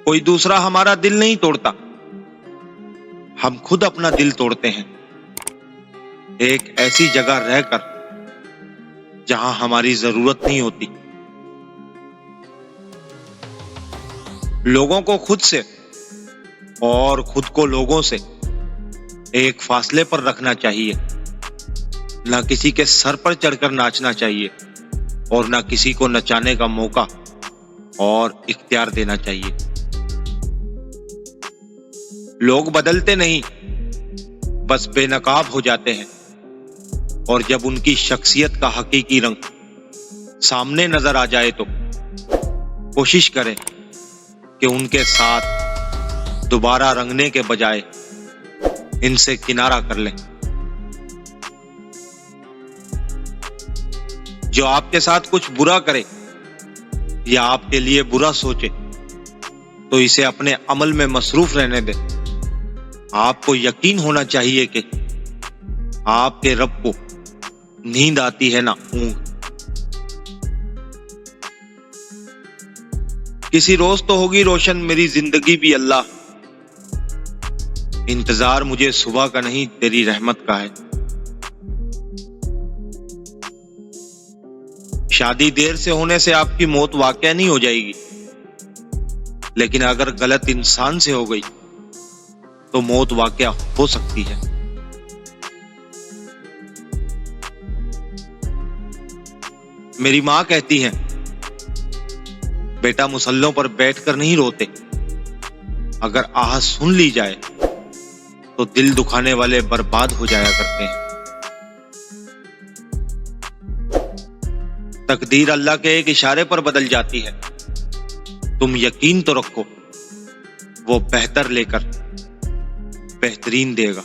کوئی دوسرا ہمارا دل نہیں توڑتا، ہم خود اپنا دل توڑتے ہیں، ایک ایسی جگہ رہ کر جہاں ہماری ضرورت نہیں ہوتی۔ لوگوں کو خود سے اور خود کو لوگوں سے ایک فاصلے پر رکھنا چاہیے، نہ کسی کے سر پر چڑھ کر ناچنا چاہیے اور نہ کسی کو نچانے کا موقع اور اختیار دینا چاہیے۔ لوگ بدلتے نہیں، بس بے نقاب ہو جاتے ہیں، اور جب ان کی شخصیت کا حقیقی رنگ سامنے نظر آ جائے تو کوشش کریں کہ ان کے ساتھ دوبارہ رنگنے کے بجائے ان سے کنارہ کر لیں۔ جو آپ کے ساتھ کچھ برا کرے یا آپ کے لیے برا سوچے تو اسے اپنے عمل میں مصروف رہنے دیں۔ آپ کو یقین ہونا چاہیے کہ آپ کے رب کو نیند آتی ہے نہ اونگ۔ کسی روز تو ہوگی روشن میری زندگی بھی اللہ، انتظار مجھے صبح کا نہیں تیری رحمت کا ہے۔ شادی دیر سے ہونے سے آپ کی موت واقع نہیں ہو جائے گی، لیکن اگر غلط انسان سے ہو گئی تو موت واقع ہو سکتی ہے۔ میری ماں کہتی ہیں، بیٹا مصلوں پر بیٹھ کر نہیں روتے، اگر آہ سن لی جائے تو دل دکھانے والے برباد ہو جایا کرتے ہیں۔ تقدیر اللہ کے ایک اشارے پر بدل جاتی ہے، تم یقین تو رکھو، وہ بہتر لے کر بہترین دے گا۔